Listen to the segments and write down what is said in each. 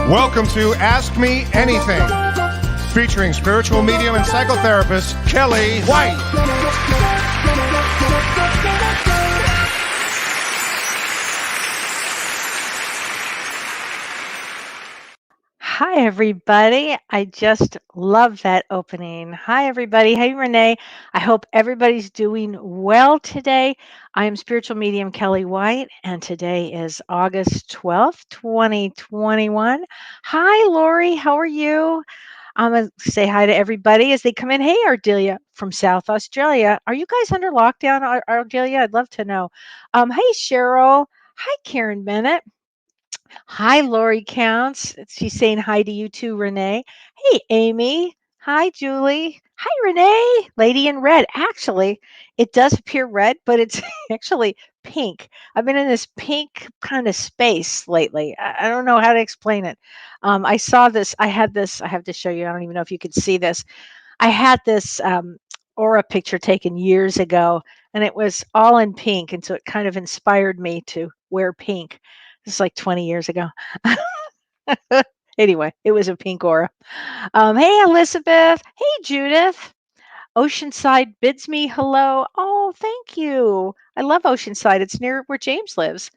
Welcome to Ask Me Anything, featuring spiritual medium and psychotherapist Kellee White. Hi, everybody. I just love that opening. Hi, everybody. Hey, Renee. I hope everybody's doing well today. I am spiritual medium Kellee White, and today is August 12th, 2021. Hi, Lori. How are you? I'm going to say hi to everybody as they come in. Hey, Ardelia from South Australia. Are you guys under lockdown, Ardelia? I'd love to know. Hey, Cheryl. Hi, Karen Bennett. Hi, Lori Counts. She's saying hi to you too, Renee. Hey, Amy. Hi, Julie. Hi, Renee. Lady in red. Actually, it does appear red, but it's actually pink. I've been in this pink kind of space lately. I don't know how to explain it. I saw this. I had this. I have to show you. I don't even know if you could see this. I had this aura picture taken years ago, and it was all in pink. And so it kind of inspired me to wear pink. This is like 20 years ago. Anyway, it was a pink aura. Hey, Elizabeth. Hey, Judith. Oceanside bids me hello. Oh, thank you. I love Oceanside. It's near where James lives.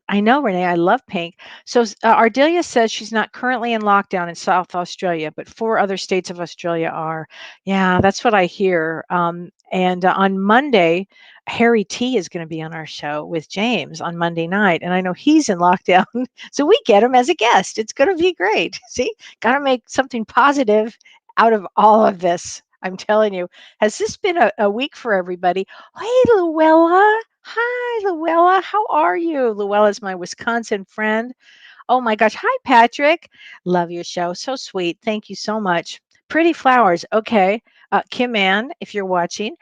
I know, Renee. I love pink. So Ardelia says she's not currently in lockdown in South Australia, but 4 other states of Australia are. Yeah, that's what I hear. And on Monday, Harry T is going to be on our show with James on Monday night, and I know he's in lockdown, so we get him as a guest. It's going to be great. See, got to make something positive out of all of this. I'm telling you. Has this been a week for everybody? Hey, Luella. Hi, Luella. How are you? Luella's my Wisconsin friend. Oh my gosh. Hi, Patrick. Love your show. So sweet. Thank you so much. Pretty flowers. Okay. Kim Ann, if you're watching,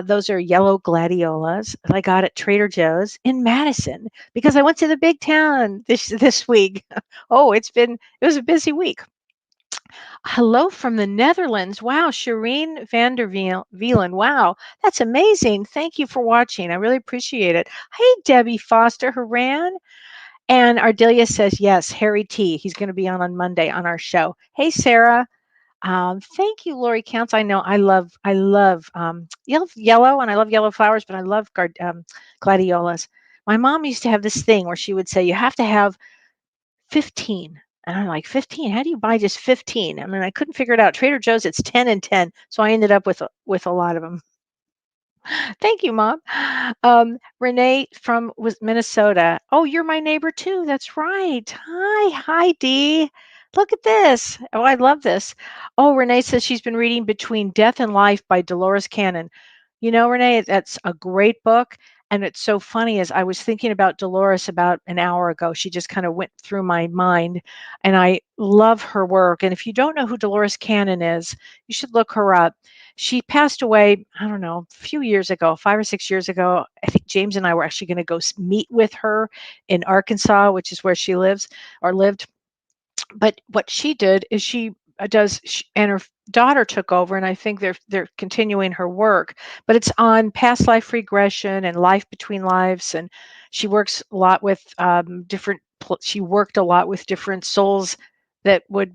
those are yellow gladiolas that I got at Trader Joe's in Madison because I went to the big town this week. Oh, it was a busy week. Hello from the Netherlands. Wow, Shireen van der Wielen. Wow, that's amazing. Thank you for watching. I really appreciate it. Hey, Debbie Foster Haran. And Ardelia says, yes, Harry T. He's going to be on Monday on our show. Hey, Sarah. Thank you, Lori Counts. I know I love yellow, and I love yellow flowers, but I love gladiolas. My mom used to have this thing where she would say, you have to have 15. And I'm like, 15? How do you buy just 15? I mean, I couldn't figure it out. Trader Joe's, it's 10 and 10. So I ended up with a lot of them. Thank you, Mom. Renee from Minnesota. Oh, you're my neighbor too. That's right. Hi, Dee. Look at this. Oh, I love this. Oh, Renee says she's been reading Between Death and Life by Dolores Cannon. You know, Renee, that's a great book. And it's so funny as I was thinking about Dolores about an hour ago. She just kind of went through my mind, and I love her work. And if you don't know who Dolores Cannon is, you should look her up. She passed away, I don't know, a few years ago, 5 or 6 years ago. I think James and I were actually going to go meet with her in Arkansas, which is where she lives or lived. But what she did is and her daughter took over, and I think they're continuing her work. But it's on past life regression and life between lives, and she works a lot with different. She worked a lot with different souls that would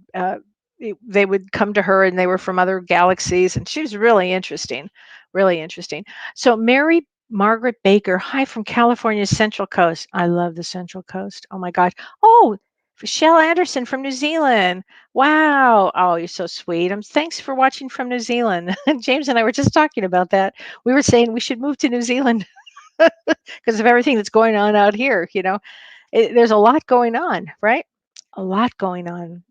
they would come to her, and they were from other galaxies, and she was really interesting, really interesting. So Mary Margaret Baker, hi from California's Central Coast. I love the Central Coast. Oh my gosh. Oh, Shell Anderson from New Zealand. Wow. Oh, you're so sweet. Thanks for watching from New Zealand. James and I were just talking about that. We were saying we should move to New Zealand because of everything that's going on out here. There's a lot going on, right? A lot going on.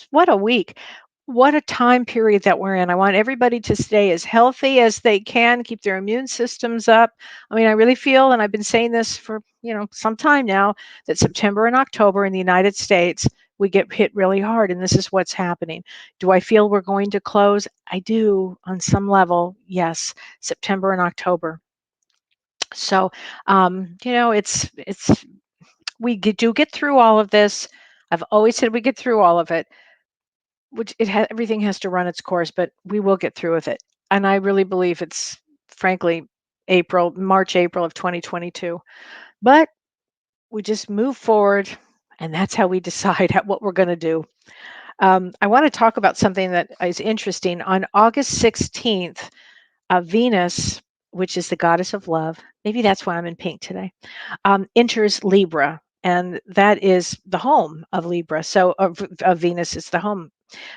What a week. What a time period that we're in. I want everybody to stay as healthy as they can, keep their immune systems up. I mean, I really feel, and I've been saying this for, some time now, that September and October in the United States, we get hit really hard, and this is what's happening. Do I feel we're going to close? I do on some level. Yes, September and October. So, do get through all of this. I've always said we get through all of it, which everything has to run its course, but we will get through with it. And I really believe it's, frankly, March, April of 2022. But we just move forward And that's how we decide what we're going to do. I want to talk about something that is interesting. On August 16th, Venus, which is the goddess of love, maybe that's why I'm in pink today, enters Libra. And that is the home of Libra. So, of Venus is the home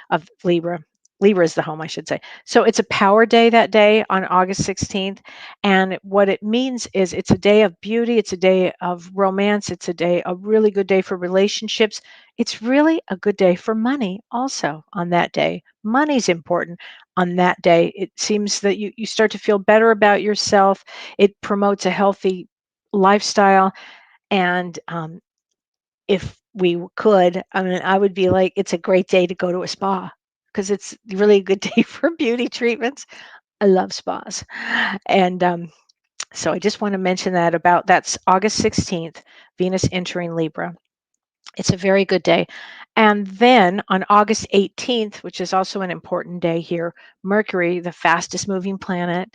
of Libra. Libra is the home, I should say. So it's a power day that day on August 16th. And what it means is it's a day of beauty. It's a day of romance. It's a really good day for relationships. It's really a good day for money also on that day. Money's important on that day. It seems that you start to feel better about yourself. It promotes a healthy lifestyle. And if we could, I mean, I would be like, it's a great day to go to a spa because it's really a good day for beauty treatments. I love spas. And so I just want to mention that's August 16th, Venus entering Libra. It's a very good day. And then on August 18th, which is also an important day here, Mercury, the fastest moving planet,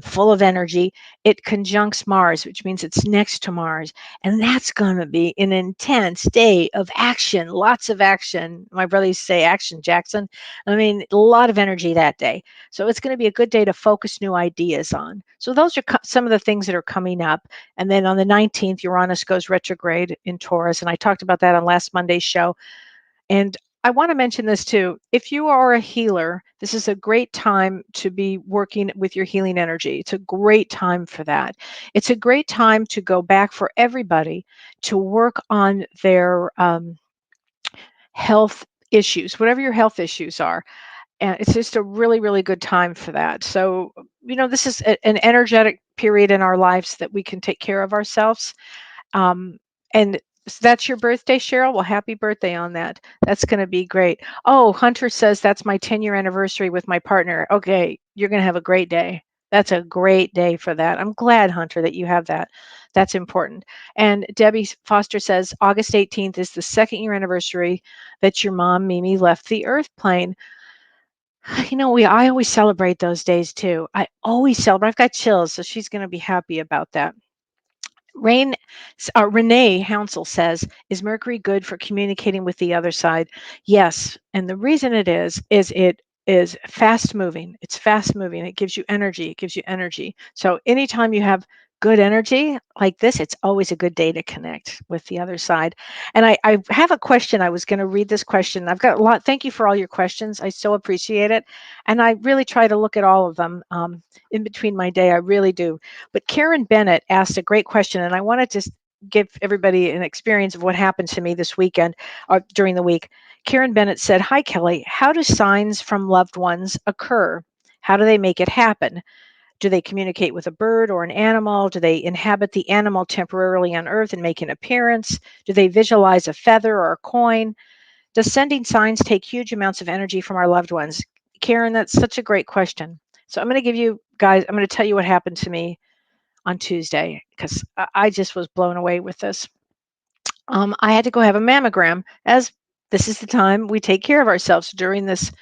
full of energy, it conjuncts Mars, which means it's next to Mars. And that's going to be an intense day of action, lots of action. My brother used to say, Action, Jackson. I mean, a lot of energy that day. So it's going to be a good day to focus new ideas on. So those are some of the things that are coming up. And then on the 19th, Uranus goes retrograde in Taurus. And I talked about that on last Monday's show. And I want to mention this too. If you are a healer, this is a great time to be working with your healing energy. It's a great time for that. It's a great time to go back for everybody to work on their health issues, whatever your health issues are. And it's just a really, really good time for that. So, this is an energetic period in our lives that we can take care of ourselves. And that's your birthday, Cheryl. Well, happy birthday on that. That's going to be great. Oh, Hunter says that's my 10-year anniversary with my partner. Okay, you're going to have a great day. That's a great day for that. I'm glad, Hunter, that you have that. That's important. And Debbie Foster says August 18th is the 2nd-year anniversary that your mom, Mimi, left the earth plane. I always celebrate those days too. I always celebrate. I've got chills, so she's going to be happy about that. Renee Hounsel says, is Mercury good for communicating with the other side? Yes. And the reason it is it is fast moving. It's fast moving. It gives you energy. It gives you energy. So anytime you have good energy like this, it's always a good day to connect with the other side. And I have a question. I was going to read this question. I've got a lot. Thank you for all your questions. I so appreciate it. And I really try to look at all of them in between my day. I really do. But Karen Bennett asked a great question, and I want to just give everybody an experience of what happened to me this weekend or during the week. Karen Bennett said, "Hi, Kellee. How do signs from loved ones occur? How do they make it happen? Do they communicate with a bird or an animal? Do they inhabit the animal temporarily on Earth and make an appearance? Do they visualize a feather or a coin? Does sending signs take huge amounts of energy from our loved ones?" Karen, that's such a great question. So I'm going to give you guys, I'm going to tell you what happened to me on Tuesday because I just was blown away with this. I had to go have a mammogram, as this is the time we take care of ourselves during this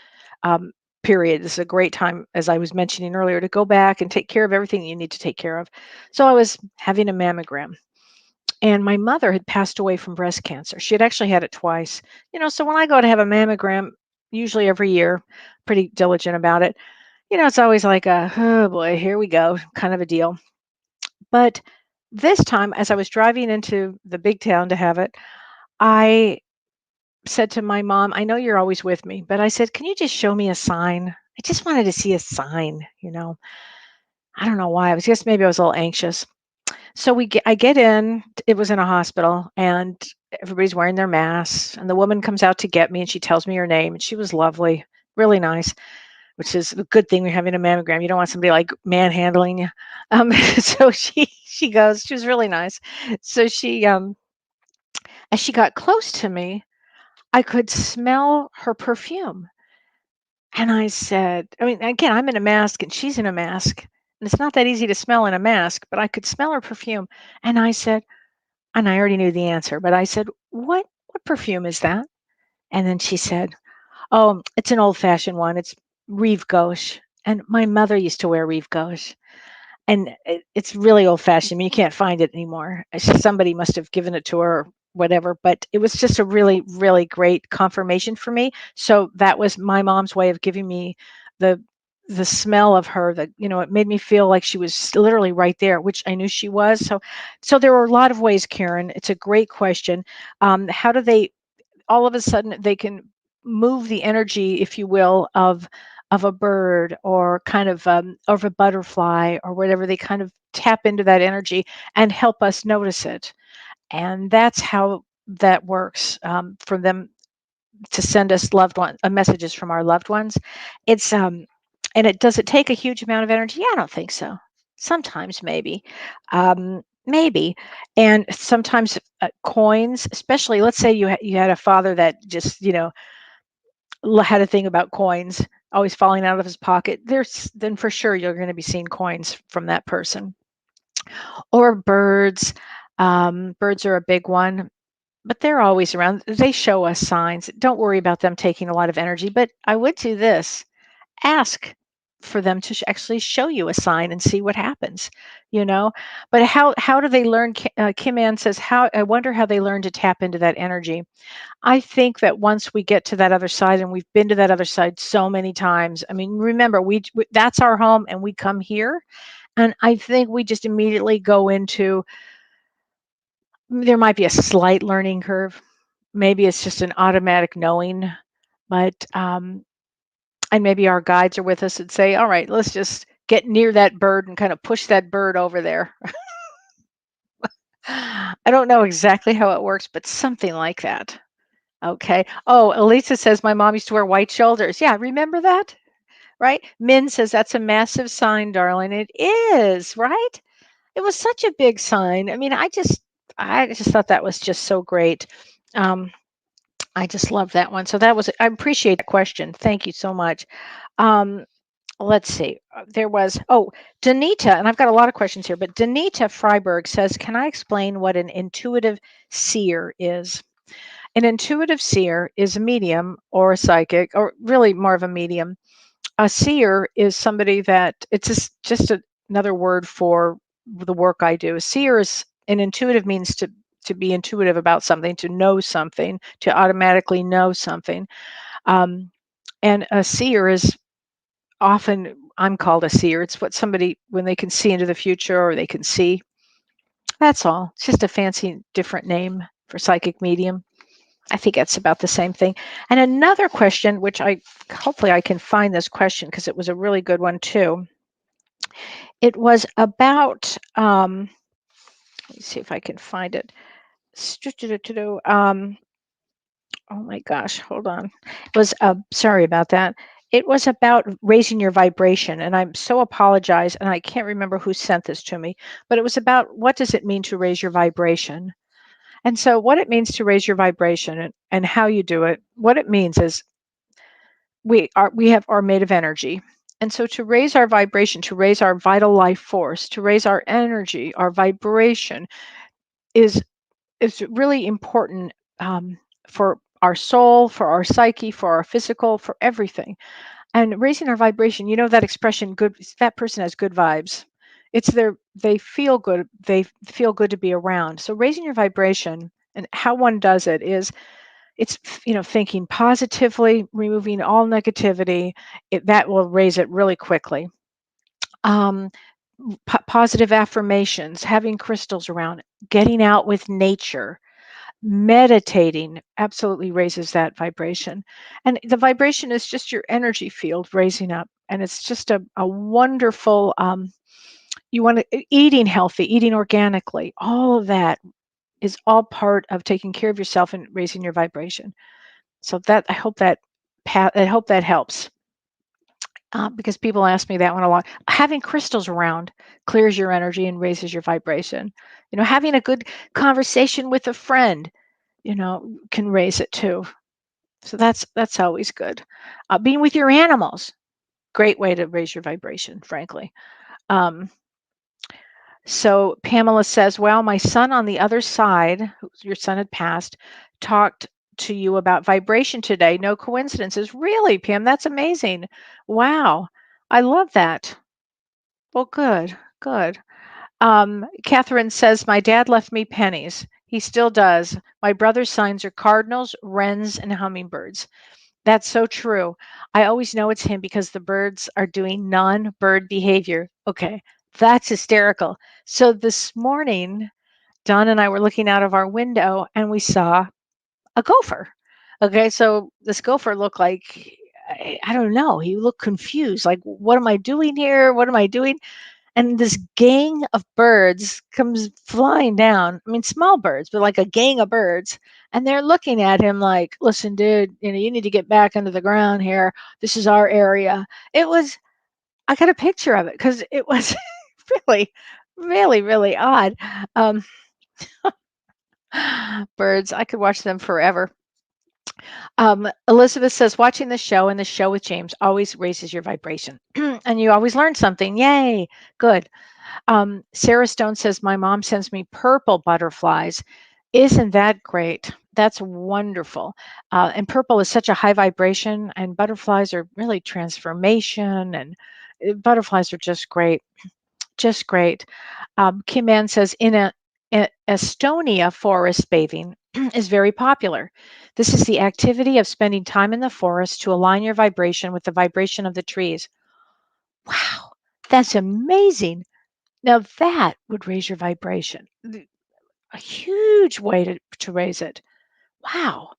um, period. This is a great time, as I was mentioning earlier, to go back and take care of everything you need to take care of. So I was having a mammogram. And my mother had passed away from breast cancer. She had actually had it twice. So when I go to have a mammogram, usually every year, pretty diligent about it, it's always like oh boy, here we go, kind of a deal. But this time, as I was driving into the big town to have it, I said to my mom, I know you're always with me, but I said, can you just show me a sign? I just wanted to see a sign. I don't know why. Maybe I was a little anxious. So I get in, it was in a hospital, and everybody's wearing their masks. And the woman comes out to get me and she tells me her name. And she was lovely, really nice, which is a good thing when you're having a mammogram. You don't want somebody like manhandling you. So she goes, she was really nice. So as she got close to me, I could smell her perfume. And I said, I mean, again, I'm in a mask and she's in a mask. And it's not that easy to smell in a mask, but I could smell her perfume. And I said, and I already knew the answer, but I said, what perfume is that? And then she said, oh, it's an old fashioned one. It's Rive Gauche. And my mother used to wear Rive Gauche. And it's really old fashioned. I mean, you can't find it anymore. Somebody must have given it to her, whatever, but it was just a really, really great confirmation for me. So that was my mom's way of giving me the the smell of her, that, it made me feel like she was literally right there, which I knew she was. So there were a lot of ways, Karen. It's a great question. How do they all of a sudden they can move the energy, if you will, of a bird, or kind of a butterfly or whatever? They kind of tap into that energy and help us notice it, and that's how that works, for them to send us messages from our loved ones. It's and it does it take a huge amount of energy? I don't think so. Sometimes maybe, maybe, and sometimes coins, especially. Let's say you had a father that just had a thing about coins always falling out of his pocket. Then for sure you're going to be seeing coins from that person, or birds. Birds are a big one, but they're always around. They show us signs. Don't worry about them taking a lot of energy. But I would do this: ask for them to actually show you a sign and see what happens. You know. But how do they learn? Kim Ann says, "How I wonder how they learn to tap into that energy." I think that once we get to that other side, and we've been to that other side so many times. I mean, remember, that's our home, and we come here, and I think we just immediately go into. There might be a slight learning curve. Maybe it's just an automatic knowing, but and maybe our guides are with us and say, "All right, let's just get near that bird and kind of push that bird over there." I don't know exactly how it works, but something like that. Okay. Oh, Elisa says my mom used to wear white shoulders. Yeah, remember that? Right? Min says that's a massive sign, darling. It is, right? It was such a big sign. I mean, I just thought that was just so great. Um, I just love that one. So I appreciate that question. Thank you so much. Um, let's see. There was, Danita, and I've got a lot of questions here, but Danita Freiberg says, can I explain what an intuitive seer is? An intuitive seer is a medium or a psychic, or really more of a medium. A seer is somebody that it's just another word for the work I do. A seer is an intuitive means to be intuitive about something, to know something, to automatically know something. Um, and a seer is often, I'm called a seer. It's what somebody, when they can see into the future, or they can see. That's all. It's just a fancy different name for psychic medium. I think that's about the same thing. And another question, which hopefully I can find this question because it was a really good one too. It was about, let me see if I can find it. Oh my gosh, hold on. It was, sorry about that. It was about raising your vibration, and I'm so apologize, and I can't remember who sent this to me, but it was about what does it mean to raise your vibration? And so what it means to raise your vibration, and how you do it, what it means is we are made of energy. And so to raise our vibration, to raise our vital life force, to raise our energy, our vibration is really important, for our soul, for our psyche, for our physical, for everything. And raising our vibration, that expression, good, that person has good vibes. They feel good. They feel good to be around. So raising your vibration, and how one does it is, it's thinking positively, removing all negativity. That will raise it really quickly. um, Positive affirmations, having crystals around, getting out with nature, meditating absolutely raises that vibration. And the vibration is just your energy field raising up, and it's just a wonderful, you want to eating healthy, eating organically, all of that is all part of taking care of yourself and raising your vibration. So that I hope that helps, because people ask me that one a lot. Having crystals around clears your energy and raises your vibration. Having a good conversation with a friend, can raise it too. So that's always good. Being with your animals, great way to raise your vibration, frankly. Um, so Pamela says, "Well, my son on the other side, your son had passed, talked to you about vibration today. No coincidences." Really, Pam? That's amazing. Wow. I love that. Well, good, good. Catherine says, "My dad left me pennies. He still does. My brother's signs are cardinals, wrens, and hummingbirds. That's so true. I always know it's him because the birds are doing non-bird behavior. Okay, that's hysterical. So this morning, Don and I were looking out of our window and we saw a gopher. Okay, so this gopher looked like, I don't know, he looked confused. Like, what am I doing here? What am I doing? And this gang of birds comes flying down. I mean, small birds, but like a gang of birds. And they're looking at him like, listen, dude, you need to get back under the ground here. This is our area. It was, I got a picture of it because it was really, really, really odd. Um, birds, I could watch them forever. Elizabeth says, watching the show and the show with James always raises your vibration. And you always learn something. Yay. Good. Sarah Stone says, my mom sends me purple butterflies. Isn't that great? That's wonderful. And purple is such a high vibration, and butterflies are really transformation, and butterflies are just great. Just great. Kim Ann says, in Estonia, forest bathing is very popular. This is the activity of spending time in the forest to align your vibration with the vibration of the trees. Wow, that's amazing. Now that would raise your vibration. A huge way to raise it. Wow,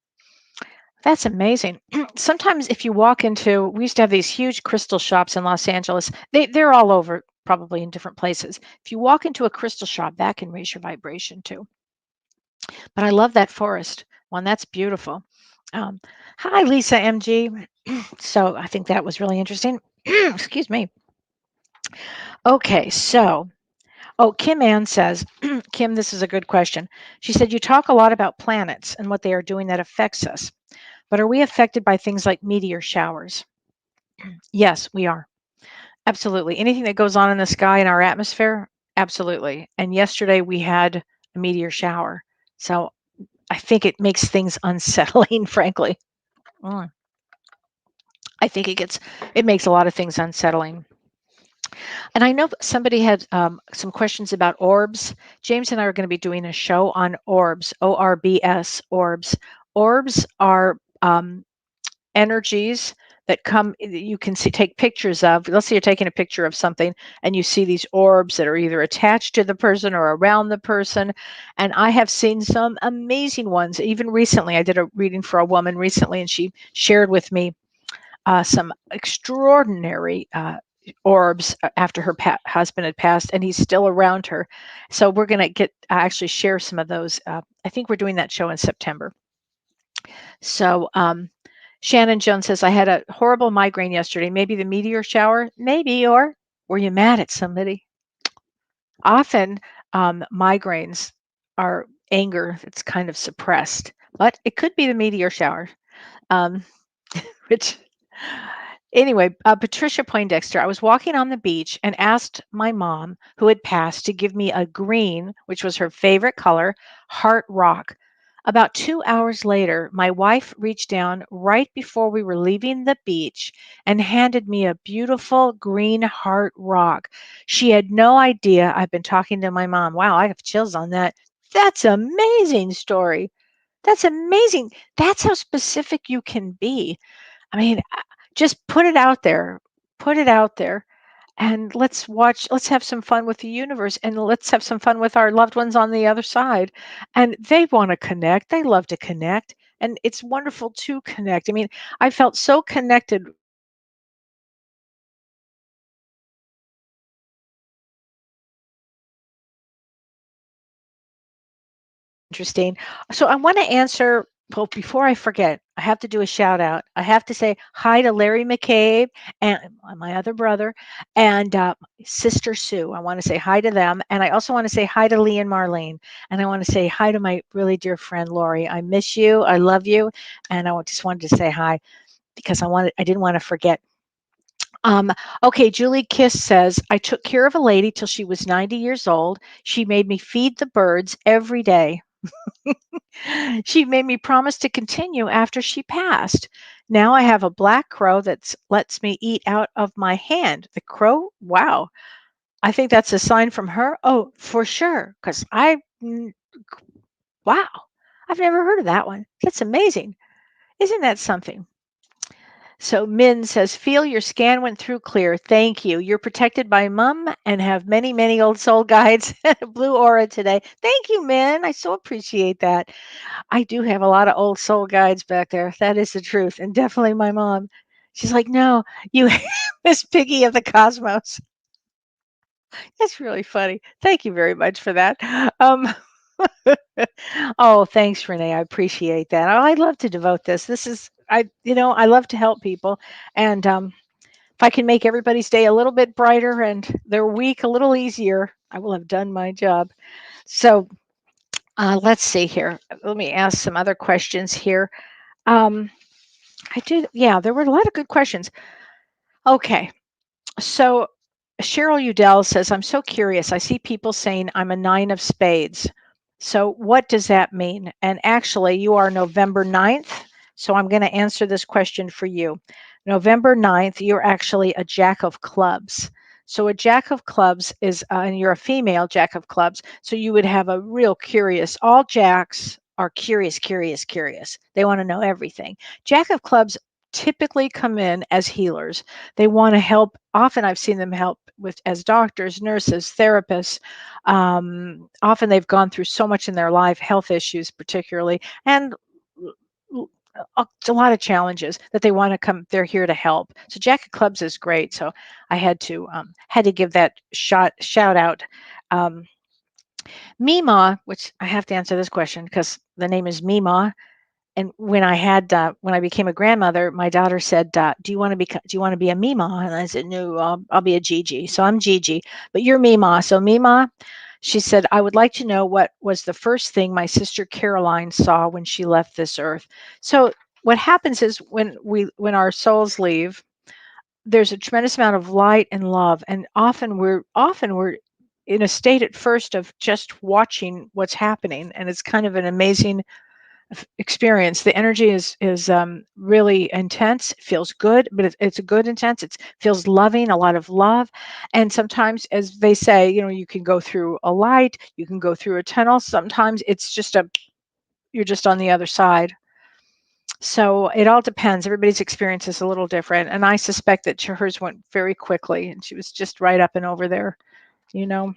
that's amazing. Sometimes if you walk into, we used to have these huge crystal shops in Los Angeles. They're all over, probably in different places. If you walk into a crystal shop, that can raise your vibration too. But I love that forest one. That's beautiful. Um, Hi, Lisa MG. So I think that was really interesting. Excuse me. Okay, so Kim Ann says, Kim, this is a good question. She said, you talk a lot about planets and what they are doing that affects us, but are we affected by things like meteor showers? Yes, we are. Absolutely. Anything that goes on in the sky in our atmosphere? Absolutely. And yesterday we had a meteor shower. So I think it makes things unsettling, frankly. Mm. I think it makes a lot of things unsettling. And I know somebody had some questions about orbs. James and I are going to be doing a show on orbs, ORBS, orbs. Orbs are energies that come, you can see, take pictures of. Let's say you're taking a picture of something and you see these orbs that are either attached to the person or around the person. And I have seen some amazing ones. Even recently, I did a reading for a woman recently, and she shared with me some extraordinary orbs after her husband had passed, and he's still around her. So we're going to get actually share some of those. I think we're doing that show in September. So Shannon Jones says, I had a horrible migraine yesterday. Maybe the meteor shower, maybe, or were you mad at somebody? Often migraines are anger that's kind of suppressed, but it could be the meteor shower. Um, which Anyway, Patricia Poindexter, I was walking on the beach and asked my mom, who had passed, to give me a green, which was her favorite color, heart rock. About 2 hours later, my wife reached down right before we were leaving the beach and handed me a beautiful green heart rock. She had no idea I've been talking to my mom. Wow, I have chills on that. That's amazing story. That's amazing. That's how specific you can be. I mean, just put it out there. Put it out there. And let's have some fun with the universe, and let's have some fun with our loved ones on the other side. And they want to connect. They love to connect. And it's wonderful to connect. I mean, I felt so connected. Interesting. So I want to answer, well, before I forget, I have to do a shout out. I have to say hi to Larry McCabe and my other brother and sister Sue. I want to say hi to them. And I also want to say hi to Lee and Marlene. And I want to say hi to my really dear friend Lori. I miss you. I love you. And just wanted to say hi because I didn't want to forget. Um, okay, Julie Kiss says, I took care of a lady till she was 90 years old. She made me feed the birds every day. She made me promise to continue after she passed. Now I have a black crow that lets me eat out of my hand. The crow, wow. I think that's a sign from her. Oh, for sure. Because Wow. I've never heard of that one. That's amazing. Isn't that something? So Min says, feel your scan went through clear. Thank you. You're protected by mom and have many, many old soul guides. Blue aura today. Thank you, Min. I so appreciate that. I do have a lot of old soul guides back there. That is the truth. And definitely my mom. She's like, no, you Miss Piggy of the Cosmos. That's really funny. Thank you very much for that. Um, oh, thanks, Renee. I appreciate that. Oh, I'd love to devote this. This is I love to help people, and if I can make everybody's day a little bit brighter and their week a little easier, I will have done my job. So let's see here. Let me ask some other questions here. Um, yeah, there were a lot of good questions. Okay, so Cheryl Udell says, I'm so curious. I see people saying I'm a nine of spades. So what does that mean? And actually, you are November 9th. So I'm going to answer this question for you. November 9th, you're actually a jack of clubs. So a jack of clubs is, and you're a female jack of clubs. So you would have a real curious, all jacks are curious, curious, curious. They want to know everything. Jack of clubs typically come in as healers. They want to help. Often I've seen them help with as doctors, nurses, therapists. Often they've gone through so much in their life, health issues particularly, and a lot of challenges that they want to come. They're here to help. So Jack of Clubs is great. So I had to give that shout out. Um, Mima, which I have to answer this question because the name is Mima, and when I became a grandmother, my daughter said, Do you want to be a Mima?" And I said, "No, I'll be a Gigi." So I'm Gigi, but you're Mima. So Mima, she said, "I would like to know what was the first thing my sister Caroline saw when she left this earth." So what happens is when our souls leave, there's a tremendous amount of light and love, and often we're in a state at first of just watching what's happening, and it's kind of an amazing experience. The energy is really intense. It feels good, but it's a good intense. It feels loving, a lot of love. And sometimes, as they say, you can go through a light, you can go through a tunnel. Sometimes it's just you're just on the other side. So it all depends. Everybody's experience is a little different, and I suspect that hers went very quickly, and she was just right up and over there. You know,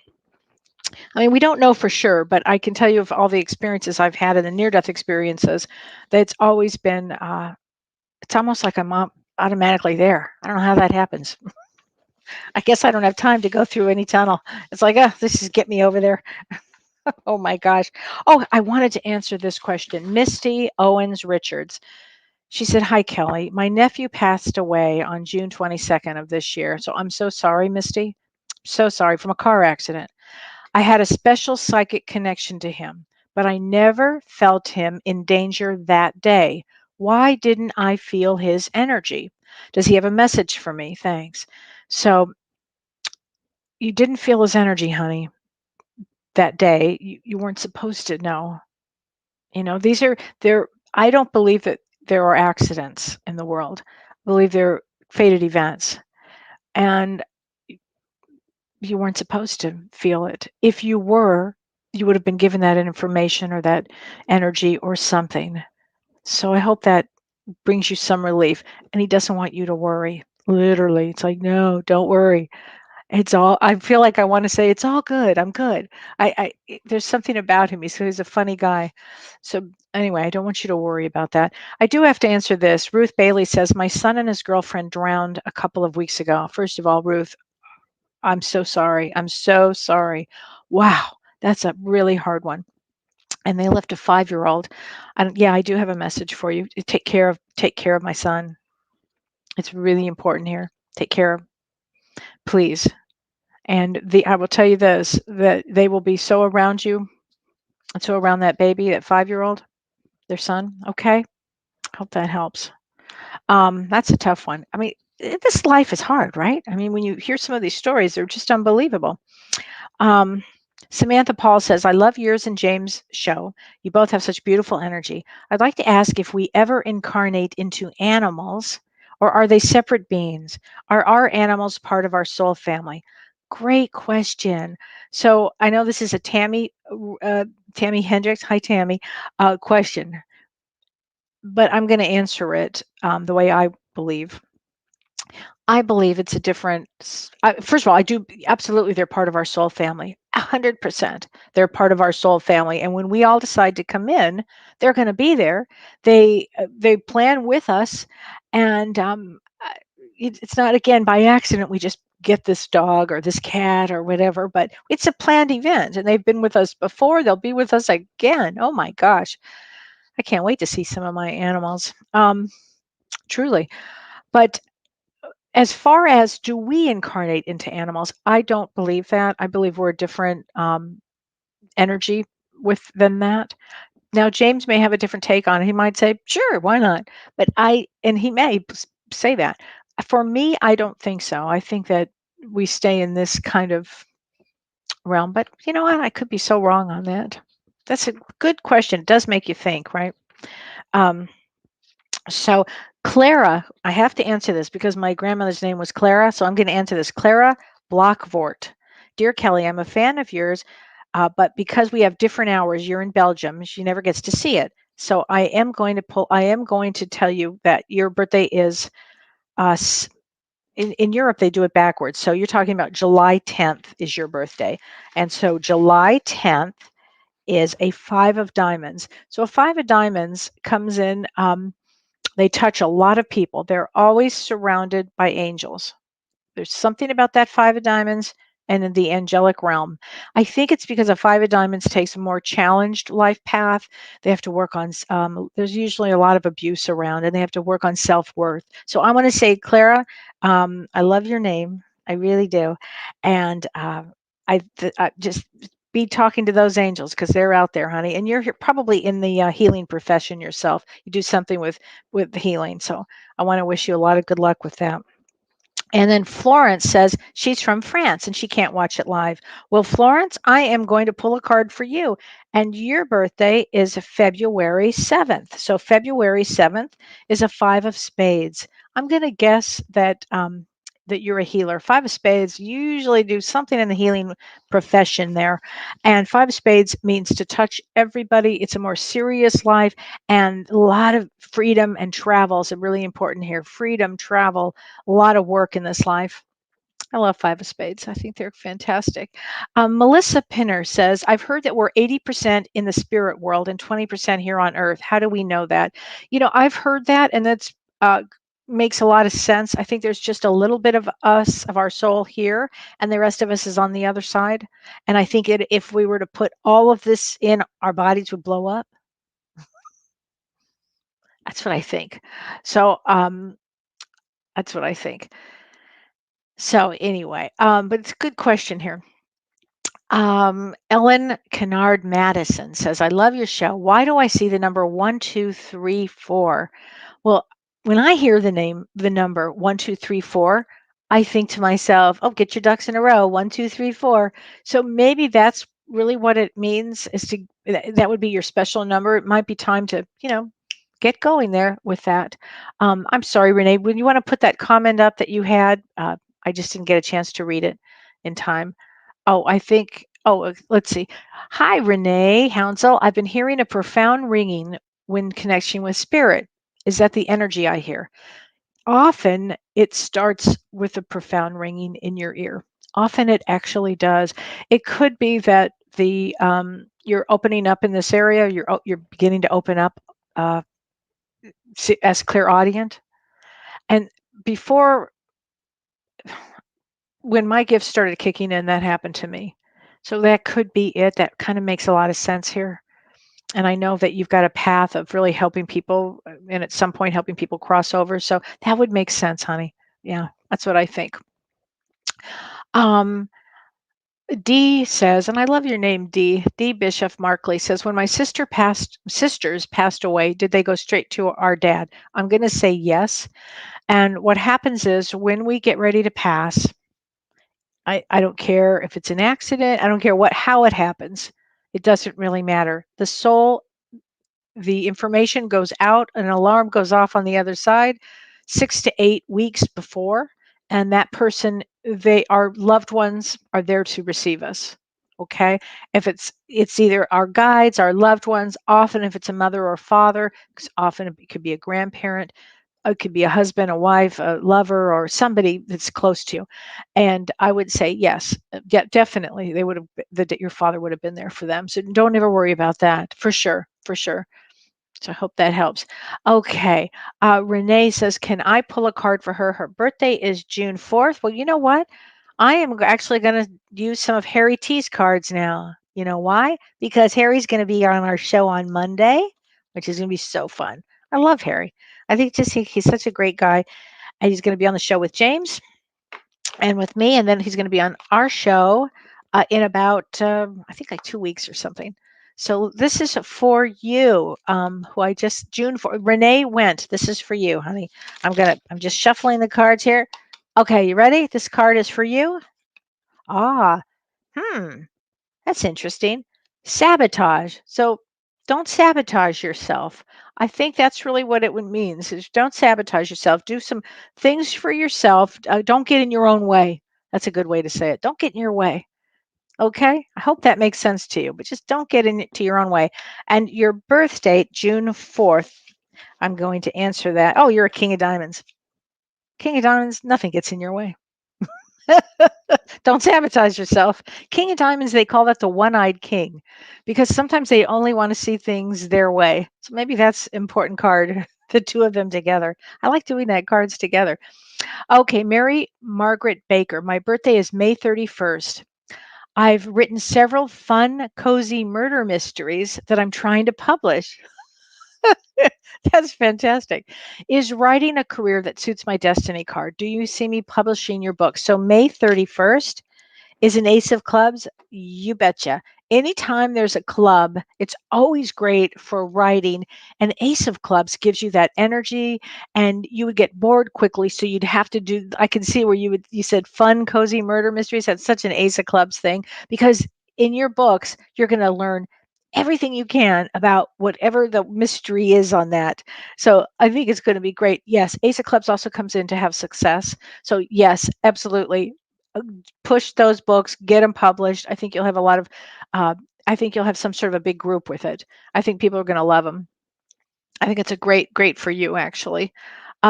I mean, we don't know for sure, but I can tell you of all the experiences I've had in the near-death experiences, that it's always been, it's almost like I'm automatically there. I don't know how that happens. I guess I don't have time to go through any tunnel. It's like, oh, this is get me over there. Oh my gosh. Oh, I wanted to answer this question. Misty Owens Richards. She said, "Hi, Kellee. My nephew passed away on June 22nd of this year. So I'm so sorry, Misty. So sorry, from a car accident. I had a special psychic connection to him, but I never felt him in danger that day. Why didn't I feel his energy? Does he have a message for me? Thanks." So you didn't feel his energy, honey, that day. You weren't supposed to know. These are there. I don't believe that there are accidents in the world. I believe they're fated events. And you weren't supposed to feel it. If you were, you would have been given that information or that energy or something. So I hope that brings you some relief. And he doesn't want you to worry. Literally, it's like, no, don't worry. I feel like I want to say, it's all good. I'm good. There's something about him. He's a funny guy. So anyway, I don't want you to worry about that. I do have to answer this. Ruth Bailey says, my son and his girlfriend drowned a couple of weeks ago. First of all, Ruth, I'm so sorry. I'm so sorry. Wow, that's a really hard one. And they left a 5-year-old. And yeah, I do have a message for you. Take care of my son. It's really important here. Take care of, please. And I will tell you this, that they will be so around you, and so around that baby, that 5-year-old, their son. Okay, hope that helps. That's a tough one. I mean, this life is hard, right? I mean, when you hear some of these stories, they're just unbelievable. Um, Samantha Paul says, I love yours and James' show. You both have such beautiful energy. I'd like to ask if we ever incarnate into animals, or are they separate beings? Are our animals part of our soul family? Great question. So I know this is a Tammy Tammy Hendricks. Hi, Tammy. Question, but I'm going to answer it the way I believe. I believe it's a different. First of all, I do absolutely. They're part of our soul family. 100%. They're part of our soul family, and when we all decide to come in, they're going to be there. They plan with us, and it's not again by accident. We just get this dog or this cat or whatever, but it's a planned event, and they've been with us before. They'll be with us again. Oh my gosh, I can't wait to see some of my animals. Truly, but as far as do we incarnate into animals, I don't believe that. I believe we're a different energy with than that. Now, James may have a different take on it. He might say, "Sure, why not?" But and he may say that. For me, I don't think so. I think that we stay in this kind of realm. But you know what? I could be so wrong on that. That's a good question. It does make you think, right? Um, So, Clara, I have to answer this because my grandmother's name was Clara. So, I'm going to answer this. Clara Blockvort. Dear Kellee, I'm a fan of yours, but because we have different hours, you're in Belgium, she never gets to see it. So, I am going to tell you that your birthday is, in Europe, they do it backwards. So, you're talking about July 10th is your birthday. And so, July 10th is a five of diamonds. So, a five of diamonds comes in. They touch a lot of people. They're always surrounded by angels. There's something about that five of diamonds and in the angelic realm. I think it's because a five of diamonds takes a more challenged life path. They have to work on, there's usually a lot of abuse around and they have to work on self-worth. So I want to say, Clara, I love your name. I really do. And I just be talking to those angels because they're out there, honey. And you're probably in the healing profession yourself. You do something with the healing. So I want to wish you a lot of good luck with that. And then Florence says she's from France and she can't watch it live. Well, Florence, I am going to pull a card for you. And your birthday is February 7th. So February 7th is a five of spades. I'm going to guess that you're a healer. Five of spades usually do something in the healing profession there. And five of spades means to touch everybody. It's a more serious life and a lot of freedom and travel is really important here. Freedom, travel, a lot of work in this life. I love five of spades. I think they're fantastic. Melissa Pinner says, I've heard that we're 80% in the spirit world and 20% here on earth. How do we know that? I've heard that, and that's makes a lot of sense. I think there's just a little bit of us, of our soul here, and the rest of us is on the other side. And I think if we were to put all of this in, our bodies would blow up. That's what I think. So that's what I think. So anyway, but it's a good question here. Ellen Kennard Madison says, I love your show. Why do I see the number 1234? Well, when I hear the number 1234, I think to myself, oh, get your ducks in a row, 1234. So maybe that's really what it means is that would be your special number. It might be time to, get going there with that. I'm sorry, Renee, when you want to put that comment up that you had, I just didn't get a chance to read it in time. Let's see. Hi, Renee Hounsell. I've been hearing a profound ringing when connection with spirit. Is that the energy I hear? Often it starts with a profound ringing in your ear. Often it actually does. It could be that you're opening up in this area. You're beginning to open up as clairaudient. And before, when my gifts started kicking in, that happened to me. So that could be it. That kind of makes a lot of sense here. And I know that you've got a path of really helping people and at some point helping people cross over. So that would make sense, honey. Yeah, that's what I think. Um, Dee says, and I love your name, Dee. Dee Bishop Markley says, when my sisters passed away, did they go straight to our dad? I'm going to say yes. And what happens is when we get ready to pass, I don't care if it's an accident. I don't care how it happens. It doesn't really matter. The information goes out, an alarm goes off on the other side 6 to 8 weeks before, and that person, our loved ones are there to receive us. Okay. If it's either our guides, our loved ones, often if it's a mother or father, 'cause often it could be a grandparent, it could be a husband, a wife, a lover, or somebody that's close to you. And I would say yes, yeah, definitely they would have that your father would have been there for them. So don't ever worry about that. For sure. For sure. So I hope that helps. Okay. Renee says, can I pull a card for her? Her birthday is June 4th. Well, you know what? I am actually going to use some of Harry T's cards now. You know why? Because Harry's going to be on our show on Monday, which is going to be so fun. I love Harry. I think just he's such a great guy. And he's going to be on the show with James and with me, and then he's going to be on our show in about I think like 2 weeks or something. So this is for you, who I just June for Renee went. This is for you, honey. I'm just shuffling the cards here. Okay, you ready? This card is for you. Ah, hmm, that's interesting. Sabotage. So don't sabotage yourself. I think that's really what it would means is don't sabotage yourself. Do some things for yourself. Don't get in your own way. That's a good way to say it. Don't get in your way. Okay? I hope that makes sense to you, but just don't get into your own way. And your birth date, June 4th, I'm going to answer that. Oh, you're a King of Diamonds. King of Diamonds, nothing gets in your way. Don't sabotage yourself. King of Diamonds, they call that the one-eyed king because sometimes they only want to see things their way. So maybe that's important card, the two of them together. I like doing that cards together. Okay, Mary Margaret Baker. My birthday is May 31st. I've written several fun, cozy murder mysteries that I'm trying to publish. That's fantastic. Is writing a career that suits my destiny card? Do you see me publishing your book? So May 31st is an ace of clubs? You betcha. Anytime there's a club, it's always great for writing. And ace of clubs gives you that energy and you would get bored quickly. So you'd have to do, I can see where you said fun, cozy murder mysteries. That's such an ace of clubs thing because in your books, you're going to learn everything you can about whatever the mystery is on that. So I think it's going to be great. Yes, ace of clubs also comes in to have success. So yes, absolutely uh, push those books, get them published. I think you'll have a lot of, uh, I think you'll have some sort of a big group with it. I think people are going to love them. I think it's a great for you actually.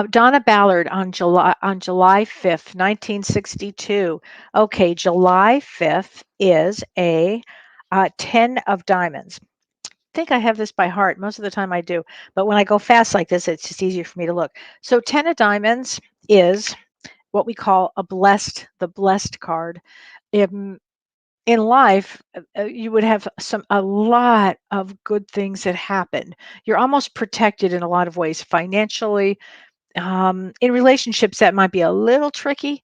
Donna Ballard on July 5th, 1962. Okay, July 5th is a 10 of diamonds. I think I have this by heart. Most of the time I do, but when I go fast like this, it's just easier for me to look. So 10 of diamonds is what we call the blessed card. In, in life, you would have a lot of good things that happen. You're almost protected in a lot of ways, financially. In relationships, that might be a little tricky.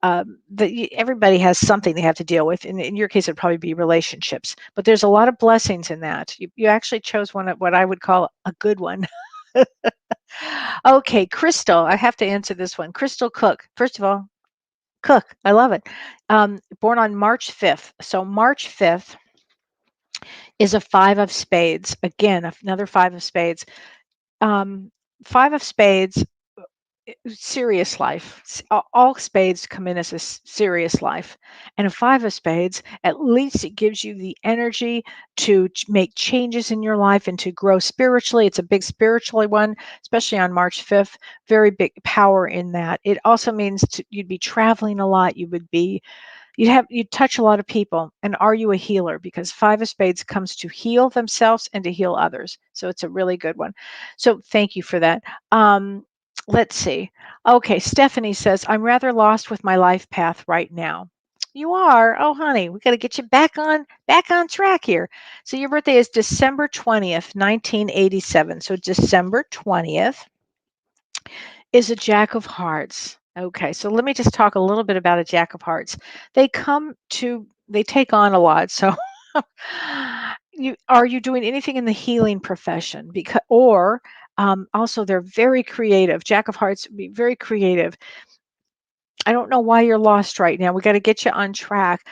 Everybody has something they have to deal with. In your case, it'd probably be relationships. But there's a lot of blessings in that. You actually chose one of what I would call a good one. Okay, Crystal. I have to answer this one. Crystal Cook. First of all, Cook. I love it. Born on March 5th. So March 5th is a five of spades. Again, another five of spades. Um, five of spades, serious life. All spades come in as a serious life. And a five of spades, at least it gives you the energy to make changes in your life and to grow spiritually. It's a big spiritual one, especially on March 5th. Very big power in that. It also means you'd be traveling a lot. You'd touch a lot of people. And are you a healer? Because five of spades comes to heal themselves and to heal others. So it's a really good one. So thank you for that. Let's see. Okay, Stephanie says, I'm rather lost with my life path right now. You are? Oh, honey, we got to get you back on track here. So your birthday is December 20th, 1987. So December 20th is a Jack of Hearts. Okay, so let me just talk a little bit about a Jack of Hearts. They take on a lot. So are you doing anything in the healing profession? Because or also they're very creative. Jack of Hearts be very creative. I don't know why you're lost right now. We got to get you on track.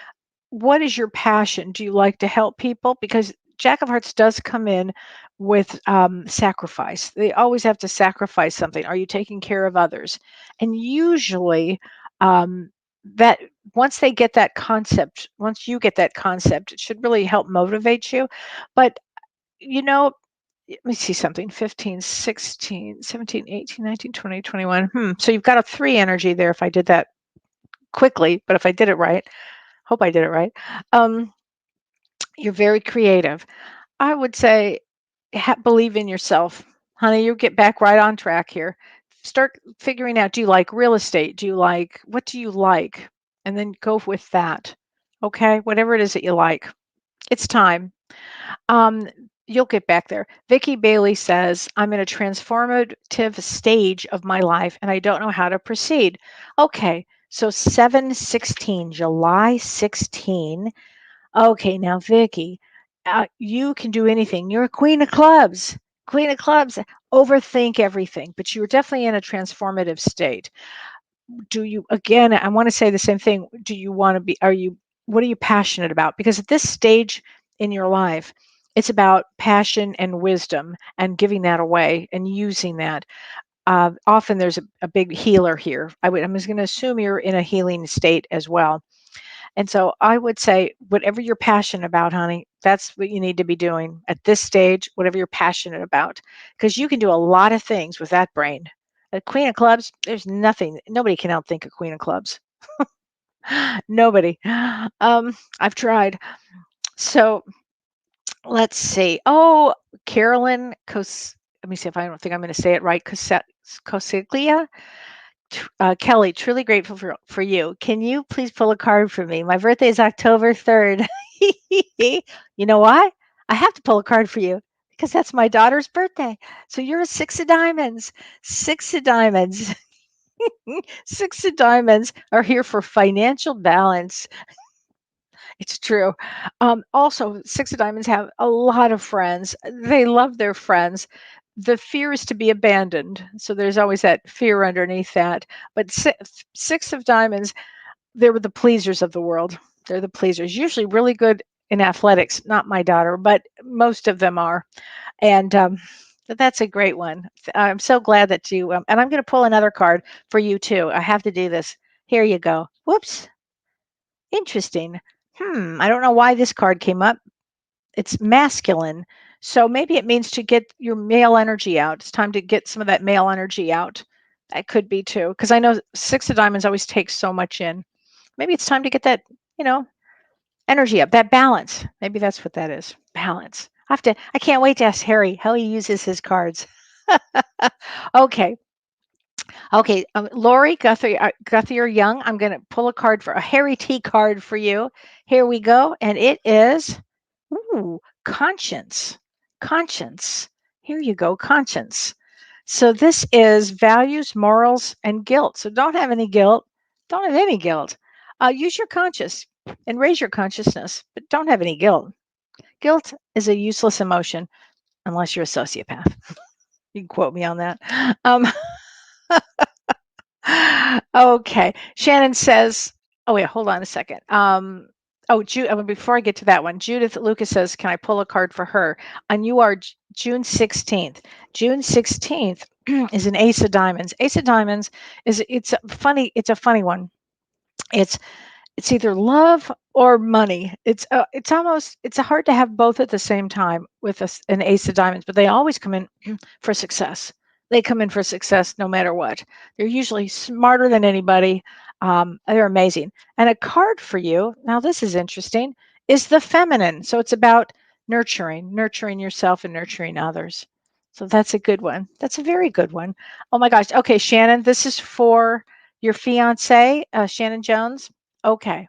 What is your passion? Do you like to help people? Because Jack of Hearts does come in with sacrifice. They always have to sacrifice something. Are you taking care of others? And usually, um, that once they get that concept, once you get that concept, it should really help motivate you. But, you know, let me see something. 15, 16, 17, 18, 19, 20, 21. So you've got a 3 energy there if I did that quickly, but if I did it right, hope I did it right. Um, you're very creative. I would say believe in yourself. Honey, you get back right on track here. Start figuring out, do you like real estate? What do you like? And then go with that. Okay? Whatever it is that you like. It's time. Um, you'll get back there. Vicky Bailey says, I'm in a transformative stage of my life and I don't know how to proceed. Okay, so 7/16, July 16. Okay, now Vicky, you can do anything. You're a queen of clubs. Queen of clubs. Overthink everything, but you're definitely in a transformative state. Do you, again, I want to say the same thing. Do you want to be, what are you passionate about? Because at this stage in your life, it's about passion and wisdom and giving that away and using that. Often there's a big healer here. I'm just going to assume you're in a healing state as well. And so I would say, whatever you're passionate about, honey, that's what you need to be doing at this stage, whatever you're passionate about, because you can do a lot of things with that brain. A queen of clubs, there's nothing, nobody can outthink a queen of clubs. Nobody. I've tried. So let's see. Oh, Carolyn let me see if I don't think I'm going to say it right. Cosiglia. Kellee, truly grateful for you. Can you please pull a card for me? My birthday is October 3rd. You know why? I have to pull a card for you because that's my daughter's birthday. So you're a 6 of diamonds. 6 of diamonds. 6 of diamonds are here for financial balance. It's true. Also, 6 of diamonds have a lot of friends. They love their friends. The fear is to be abandoned. So there's always that fear underneath that. But 6 of diamonds, they were the pleasers of the world. They're the pleasers. Usually really good in athletics. Not my daughter, but most of them are. And that's a great one. I'm so glad that you, and I'm going to pull another card for you too. I have to do this. Here you go. Whoops. Interesting. I don't know why this card came up. It's masculine. So maybe it means to get your male energy out. It's time to get some of that male energy out. That could be too. Because I know 6 of diamonds always takes so much in. Maybe it's time to get that, you know, energy up, that balance. Maybe that's what that is. Balance. I can't wait to ask Harry how he uses his cards. Okay. Okay, Lori Guthier Young, I'm going to pull a card for a Harry T card for you. Here we go, and it is conscience. Conscience. Here you go, conscience. So this is values, morals, and guilt. So don't have any guilt. Don't have any guilt. Use your conscience and raise your consciousness, but don't have any guilt. Guilt is a useless emotion unless you're a sociopath. You can quote me on that. Um, Okay. Shannon says, oh, wait, hold on a second. Before I get to that one, Judith Lucas says, can I pull a card for her? And you are June 16th. June 16th is an Ace of Diamonds. Ace of Diamonds it's a funny one. It's it's either love or money. It's hard to have both at the same time with an Ace of Diamonds, but they always come in for success. They come in for success no matter what. They're usually smarter than anybody. They're amazing. And a card for you, now this is interesting, is the feminine. So it's about nurturing yourself and nurturing others. So that's a good one. That's a very good one. Oh my gosh. Okay, Shannon, this is for your fiance, Shannon Jones. Okay.